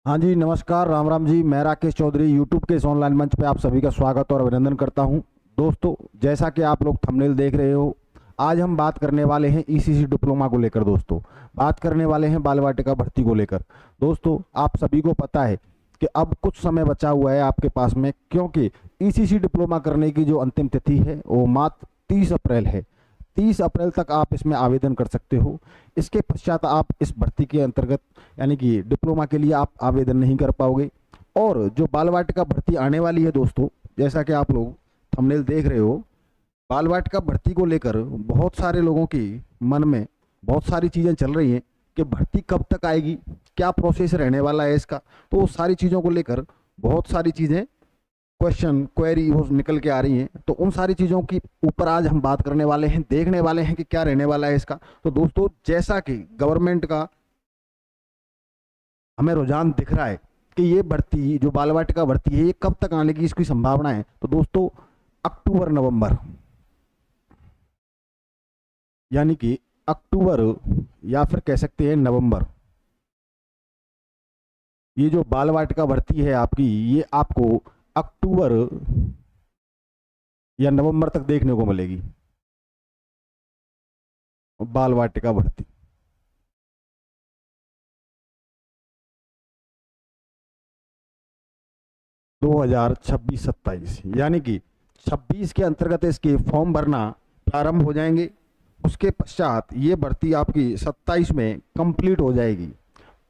हाँ जी, नमस्कार, राम राम जी। मैं राकेश चौधरी यूट्यूब के इस ऑनलाइन मंच पे आप सभी का स्वागत और अभिनंदन करता हूँ। दोस्तों, जैसा कि आप लोग थंबनेल देख रहे हो, आज हम बात करने वाले हैं ईसीसी डिप्लोमा को लेकर। दोस्तों, बात करने वाले हैं बाल वाटिका भर्ती को लेकर। दोस्तों, आप सभी को पता है कि अब कुछ समय बचा हुआ है आपके पास में, क्योंकि ईसीसी डिप्लोमा करने की जो अंतिम तिथि है वो मात्र 30 अप्रैल है। 30 अप्रैल तक आप इसमें आवेदन कर सकते हो। इसके पश्चात आप इस भर्ती के अंतर्गत यानी कि डिप्लोमा के लिए आप आवेदन नहीं कर पाओगे। और जो बाल वाटिका भर्ती आने वाली है दोस्तों, जैसा कि आप लोग थंबनेल देख रहे हो, बाल वाटिका भर्ती को लेकर बहुत सारे लोगों के मन में बहुत सारी चीज़ें चल रही हैं कि भर्ती कब तक आएगी, क्या प्रोसेस रहने वाला है इसका। तो वो सारी चीज़ों को लेकर बहुत सारी चीज़ें, क्वेश्चन क्वेरी वो निकल के आ रही हैं। तो उन सारी चीज़ों की ऊपर आज हम बात करने वाले हैं, देखने वाले हैं कि क्या रहने वाला है इसका। तो दोस्तों, जैसा कि गवर्नमेंट का हमें रुझान दिख रहा है कि ये भर्ती जो बाल वाटिका भर्ती है ये कब तक आने की इसकी संभावना है, तो दोस्तों अक्टूबर नवंबर, यानी कि अक्टूबर या फिर कह सकते हैं नवंबर, ये जो बाल वाटिका भर्ती है आपकी, ये आपको अक्टूबर या नवंबर तक देखने को मिलेगी। बाल वाटिका भर्ती 2026-27, यानी कि 26 के अंतर्गत इसके फॉर्म भरना प्रारंभ हो जाएंगे। उसके पश्चात ये भर्ती आपकी 27 में कंप्लीट हो जाएगी।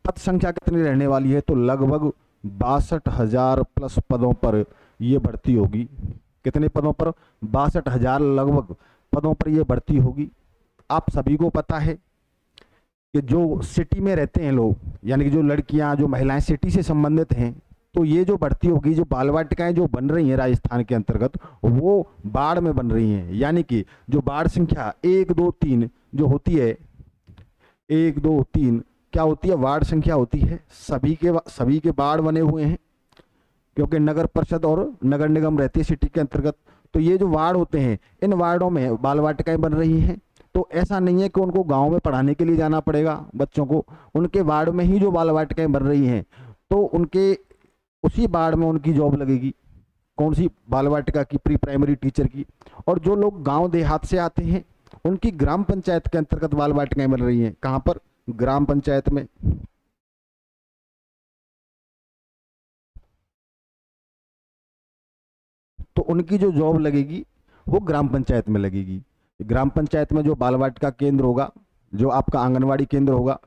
पद संख्या कितनी रहने वाली है, तो लगभग 62,000 प्लस पदों पर यह भर्ती होगी। कितने पदों पर? 62,000 लगभग पदों पर यह भर्ती होगी। आप सभी को पता है कि जो सिटी में रहते हैं लोग, यानी कि जो लड़कियां जो महिलाएं सिटी से संबंधित हैं, तो ये जो भर्ती होगी, जो बाल वाटिकाएं जो बन रही हैं राजस्थान के अंतर्गत, वो बाढ़ में बन रही हैं। यानी कि जो बाढ़ संख्या 1 2 3 जो होती है, 1 2 3 क्या होती है? वार्ड संख्या होती है। सभी के वार्ड बने हुए हैं, क्योंकि नगर परिषद और नगर निगम रहती है सिटी के अंतर्गत। तो ये जो वार्ड होते हैं, इन वार्डों में बाल वाटिकाएं बन रही हैं। तो ऐसा नहीं है कि उनको गांव में पढ़ाने के लिए जाना पड़ेगा बच्चों को, उनके वार्ड में ही जो बाल वाटिकाएं बन रही हैं, तो उनके उसी वार्ड में उनकी जॉब लगेगी। कौन सी? बाल वाटिका की, प्री प्राइमरी टीचर की। और जो लोग गांव देहात से आते हैं, उनकी ग्राम पंचायत के अंतर्गत बाल वाटिकाएं बन रही हैं। कहां पर? ग्राम पंचायत में। तो उनकी जो जॉब लगेगी वो ग्राम पंचायत में लगेगी। ग्राम पंचायत में जो बाल वाटिका केंद्र होगा, जो आपका आंगनवाड़ी केंद्र होगा,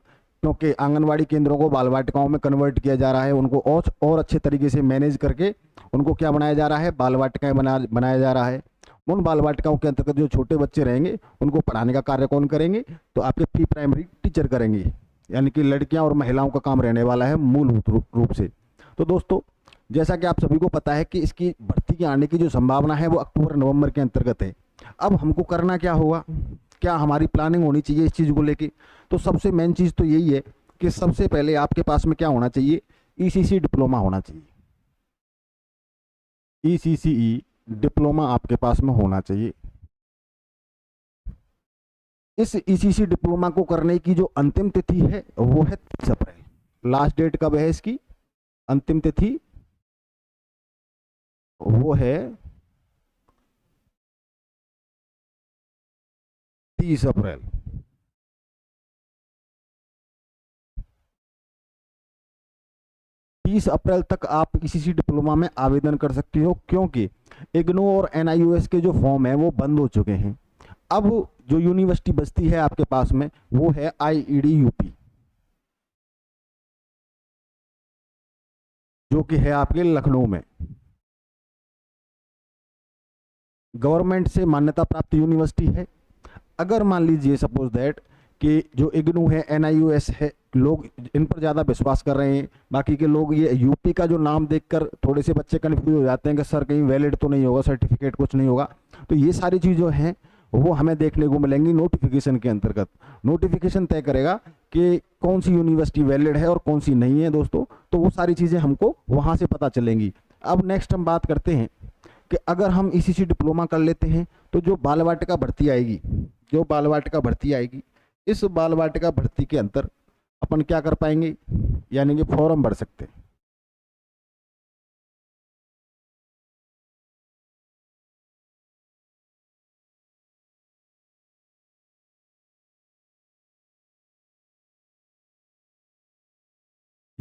क्योंकि आंगनवाड़ी केंद्रों को बाल वाटिकाओं में कन्वर्ट किया जा रहा है, उनको और अच्छे तरीके से मैनेज करके उनको क्या बनाया जा रहा है? बाल वाटिकाएं बनाया जा रहा है। उन बाल वाटिकाओं के अंतर्गत जो छोटे बच्चे रहेंगे, उनको पढ़ाने का कार्य कौन करेंगे? तो आपके प्री प्राइमरी टीचर करेंगे, यानी कि लड़कियां और महिलाओं का काम रहने वाला है मूलभूत रूप से। तो दोस्तों, जैसा कि आप सभी को पता है कि इसकी भर्ती के आने की जो संभावना है वो अक्टूबर नवंबर के अंतर्गत है। अब हमको करना क्या होगा, क्या हमारी प्लानिंग होनी चाहिए इस चीज़ को लेके? तो सबसे मेन चीज़ तो यही है कि सबसे पहले आपके पास में क्या होना चाहिए? ईसीसी डिप्लोमा होना चाहिए। ईसीसीई डिप्लोमा आपके पास में होना चाहिए। इस ईसीसी डिप्लोमा को करने की जो अंतिम तिथि है वो है 30 अप्रैल। लास्ट डेट कब है इसकी? अंतिम तिथि वो है 30 अप्रैल। 30 अप्रैल तक आप ईसीसी डिप्लोमा में आवेदन कर सकते हो, क्योंकि इग्नू और एनआईओएस के जो फॉर्म है वो बंद हो चुके हैं। अब जो यूनिवर्सिटी बचती है आपके पास में वो है आईईडी यूपी, जो कि है आपके लखनऊ में। गवर्नमेंट से मान्यता प्राप्त यूनिवर्सिटी है। अगर मान लीजिए सपोज दैट कि जो इग्नू है, एनआईओएस है, लोग इन पर ज़्यादा विश्वास कर रहे हैं, बाकी के लोग ये यूपी का जो नाम देखकर थोड़े से बच्चे कन्फ्यूज हो जाते हैं कि सर कहीं वैलिड तो नहीं होगा, सर्टिफिकेट कुछ नहीं होगा। तो ये सारी चीज़ें हैं वो हमें देखने को मिलेंगी नोटिफिकेशन के अंतर्गत। नोटिफिकेशन तय करेगा कि कौन सी यूनिवर्सिटी वैलिड है और कौन सी नहीं है दोस्तों। तो वो सारी चीज़ें हमको वहाँ से पता चलेंगी। अब नेक्स्ट हम बात करते हैं कि अगर हम ईसीसी डिप्लोमा कर लेते हैं तो जो बाल वाटिका भर्ती आएगी, जो बाल वाटिका भर्ती आएगी, इस बाल वाटिका भर्ती के अंतर अपन क्या कर पाएंगे? यानी कि फॉर्म भर सकते हैं।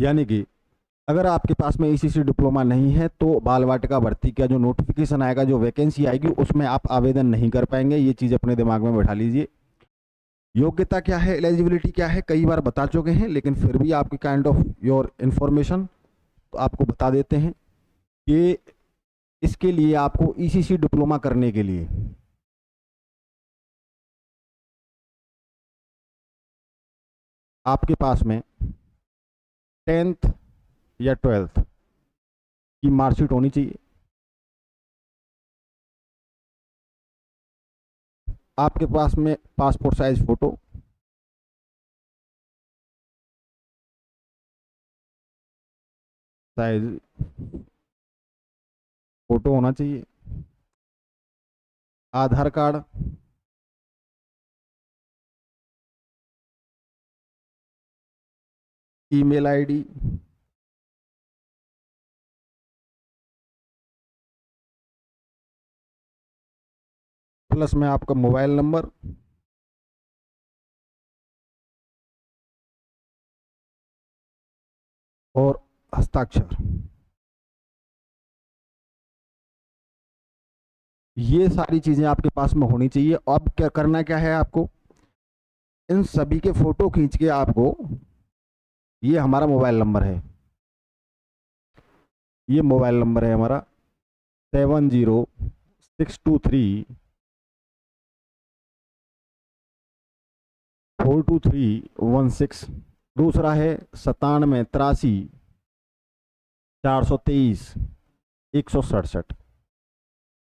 यानी कि अगर आपके पास में ईसीसी डिप्लोमा नहीं है तो बाल वाटिका भर्ती का जो नोटिफिकेशन आएगा, जो वैकेंसी आएगी, उसमें आप आवेदन नहीं कर पाएंगे। ये चीज़ अपने दिमाग में बैठा लीजिए। योग्यता क्या है, एलिजिबिलिटी क्या है, कई बार बता चुके हैं, लेकिन फिर भी आपकी काइंड ऑफ योर इन्फॉर्मेशन तो आपको बता देते हैं कि इसके लिए आपको ईसीसी डिप्लोमा करने के लिए आपके पास में 10th या 12th की मार्कशीट होनी चाहिए। आपके पास में passport size photo, size photo होना चाहिए। आधार कार्ड, ईमेल आईडी, प्लस में आपका मोबाइल नंबर, और हस्ताक्षर। ये सारी चीजें आपके पास में होनी चाहिए। अब क्या करना, क्या है आपको, इन सभी के फोटो खींच के आपको, ये हमारा मोबाइल नंबर है, ये मोबाइल नंबर है हमारा 7062342316। दूसरा है 9783 423 167।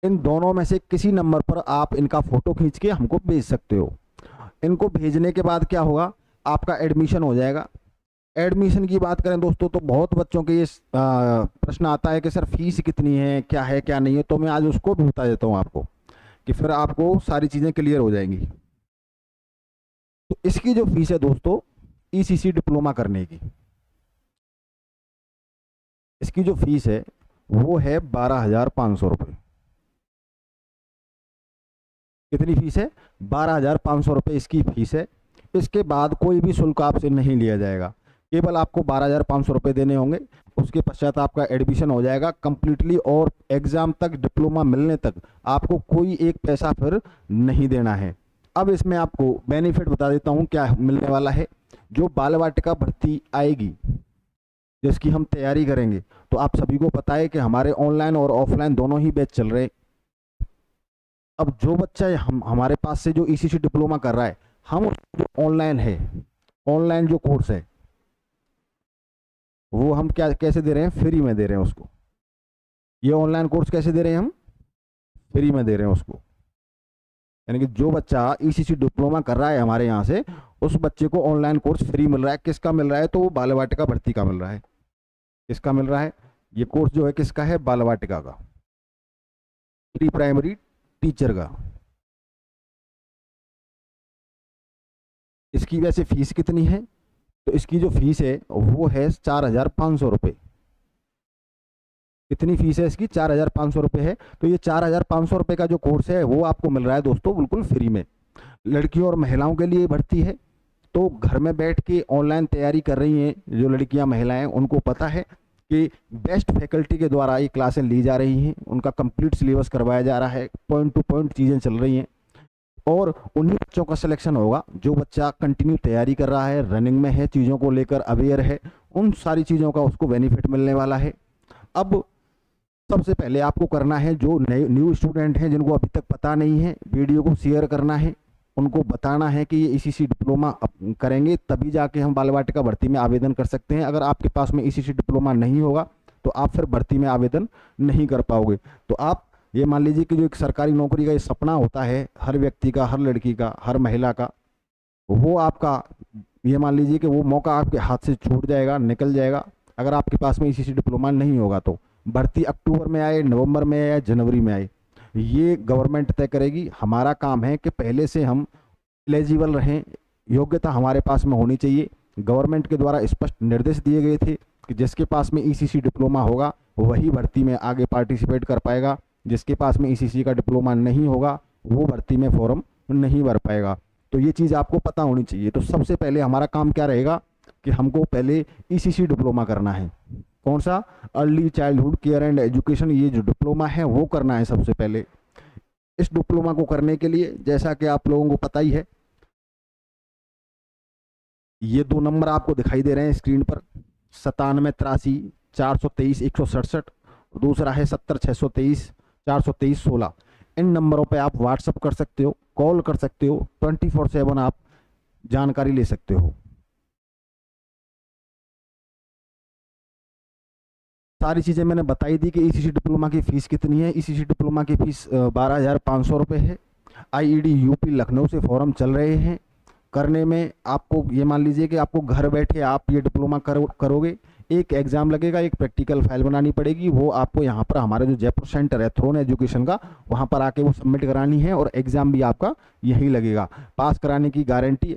इन दोनों में से किसी नंबर पर आप इनका फोटो खींच के हमको भेज सकते हो। इनको भेजने के बाद क्या होगा, आपका एडमिशन हो जाएगा। एडमिशन की बात करें दोस्तों तो बहुत बच्चों के ये प्रश्न आता है कि सर फीस कितनी है, क्या है क्या नहीं है, तो मैं आज उसको भी बता देता हूँ आपको कि फिर आपको सारी चीज़ें क्लियर हो जाएंगी। तो इसकी जो फीस है दोस्तों, ईसीसी डिप्लोमा करने की, इसकी जो फीस है वो है 12,500 रुपये। कितनी फीस है, 12,500 रुपये इसकी फीस है। इसके बाद कोई भी शुल्क आपसे नहीं लिया जाएगा, केवल आपको 12,500 रुपये देने होंगे। उसके पश्चात आपका एडमिशन हो जाएगा कंप्लीटली, और एग्जाम तक, डिप्लोमा मिलने तक आपको कोई एक पैसा फिर नहीं देना है। अब इसमें आपको बेनिफिट बता देता हूँ क्या मिलने वाला है। जो बाल वाटिका भर्ती आएगी जिसकी हम तैयारी करेंगे, तो आप सभी को पता है कि हमारे ऑनलाइन और ऑफलाइन दोनों ही बैच चल रहे हैं। अब जो बच्चा हमारे पास से जो ईसीसी डिप्लोमा कर रहा है, हम जो ऑनलाइन है, ऑनलाइन जो कोर्स है वो हम क्या कैसे दे रहे हैं, फ्री में दे रहे हैं उसको। ये ऑनलाइन कोर्स कैसे दे रहे हैं, हम फ्री में दे रहे हैं उसको। यानी कि जो बच्चा ईसीसी डिप्लोमा कर रहा है हमारे यहाँ से, उस बच्चे को ऑनलाइन कोर्स फ्री मिल रहा है। किसका मिल रहा है, तो वो बाल वाटिका भर्ती का मिल रहा है। किसका मिल रहा है, ये कोर्स जो है किसका है, बाल वाटिका का, प्री प्राइमरी टीचर का। इसकी वैसे फीस कितनी है, तो इसकी जो फीस है वो है 4,500 रुपये। कितनी फीस है इसकी, 4,500 रुपये है। तो ये 4,500 रुपये का जो कोर्स है वो आपको मिल रहा है दोस्तों बिल्कुल फ्री में। लड़कियों और महिलाओं के लिए भर्ती है, तो घर में बैठ के ऑनलाइन तैयारी कर रही हैं जो लड़कियां महिलाएं, उनको पता है कि बेस्ट फैकल्टी के द्वारा ये क्लासें ली जा रही हैं, उनका कंप्लीट सिलेबस करवाया जा रहा है, पॉइंट टू पॉइंट चीज़ें चल रही हैं, और उन्हीं बच्चों का सिलेक्शन होगा जो बच्चा कंटिन्यू तैयारी कर रहा है, रनिंग में है, चीज़ों को लेकर अवेयर है, उन सारी चीज़ों का उसको बेनिफिट मिलने वाला है। अब सबसे पहले आपको करना है, जो नए न्यू स्टूडेंट हैं जिनको अभी तक पता नहीं है, वीडियो को शेयर करना है, उनको बताना है कि ये ईसीसी डिप्लोमा करेंगे तभी जाके हम बाल वाटिका भर्ती में आवेदन कर सकते हैं। अगर आपके पास में ईसीसी डिप्लोमा नहीं होगा तो आप फिर भर्ती में आवेदन नहीं कर पाओगे। तो आप ये मान लीजिए कि जो एक सरकारी नौकरी का ये सपना होता है हर व्यक्ति का, हर लड़की का, हर महिला का, वो आपका ये मान लीजिए कि वो मौका आपके हाथ से छूट जाएगा, निकल जाएगा, अगर आपके पास में ईसीसी डिप्लोमा नहीं होगा। तो भर्ती अक्टूबर में आए, नवंबर में आए या जनवरी में आए, ये गवर्नमेंट तय करेगी। हमारा काम है कि पहले से हम एलिजिबल रहें, योग्यता हमारे पास में होनी चाहिए। गवर्नमेंट के द्वारा स्पष्ट निर्देश दिए गए थे कि जिसके पास में ईसीसी डिप्लोमा होगा वही भर्ती में आगे पार्टिसिपेट कर पाएगा, जिसके पास में ईसीसी का डिप्लोमा नहीं होगा वो भर्ती में फॉर्म नहीं भर पाएगा। तो ये चीज़ आपको पता होनी चाहिए। तो सबसे पहले हमारा काम क्या रहेगा, कि हमको पहले ईसीसी डिप्लोमा करना है। कौन सा? Early childhood care and education, ये जो डिप्लोमा है वो करना है सबसे पहले। इस डिप्लोमा को करने के लिए जैसा कि आप लोगों को पता ही है, ये 2 नंबर आपको दिखाई दे रहे हैं स्क्रीन पर, 9783 423 167, दूसरा है 70 623 423 16। इन नंबरों पे आप व्हाट्सअप कर सकते हो, कॉल कर सकते हो, 24/7 आप जानकारी ले सकते हो। सारी चीज़ें मैंने बताई दी कि ईसीसी डिप्लोमा की फ़ीस कितनी है। ईसीसी डिप्लोमा की फ़ीस 12,500 रुपये है। आईईडी यूपी लखनऊ से फॉर्म चल रहे हैं। करने में आपको ये मान लीजिए कि आपको घर बैठे आप ये डिप्लोमा करोगे। एक एग्ज़ाम लगेगा, एक प्रैक्टिकल फाइल बनानी पड़ेगी, वो आपको यहाँ पर हमारे जो जयपुर सेंटर है थ्रोन एजुकेशन का, वहाँ पर आके वो सबमिट करानी है और एग्ज़ाम भी आपका यहीं लगेगा। पास कराने की गारंटी,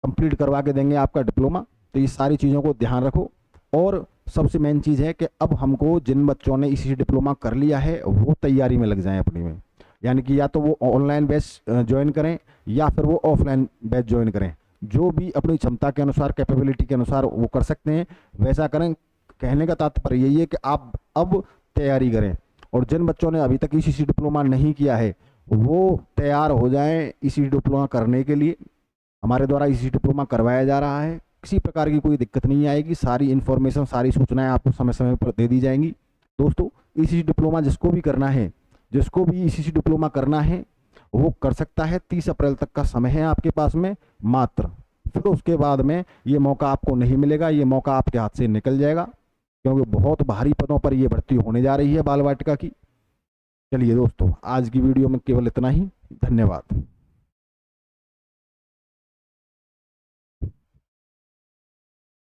कंप्लीट करवा के देंगे आपका डिप्लोमा। तो ये सारी चीज़ों को ध्यान रखो। और सबसे मेन चीज़ है कि अब हमको जिन बच्चों ने इसी डिप्लोमा कर लिया है वो तैयारी में लग जाएं अपनी में, यानी कि या तो वो ऑनलाइन बैच ज्वाइन करें या फिर वो ऑफलाइन बैच ज्वाइन करें। जो भी अपनी क्षमता के अनुसार, कैपेबिलिटी के अनुसार वो कर सकते हैं वैसा करें। कहने का तात्पर्य यही है कि आप अब तैयारी करें, और जिन बच्चों ने अभी तक इसी डिप्लोमा नहीं किया है वो तैयार हो जाएं इसी डिप्लोमा करने के लिए। हमारे द्वारा इसी डिप्लोमा करवाया जा रहा है, किसी प्रकार की कोई दिक्कत नहीं आएगी। सारी इन्फॉर्मेशन, सारी सूचनाएं आपको समय समय पर दे दी जाएंगी। दोस्तों, ईसीसी डिप्लोमा जिसको भी करना है, जिसको भी ईसीसी डिप्लोमा करना है वो कर सकता है। 30 अप्रैल तक का समय है आपके पास में मात्र। फिर उसके बाद में ये मौका आपको नहीं मिलेगा, ये मौका आपके हाथ से निकल जाएगा, क्योंकि बहुत भारी पदों पर ये भर्ती होने जा रही है बाल वाटिका की। चलिए दोस्तों, आज की वीडियो में केवल इतना ही। धन्यवाद।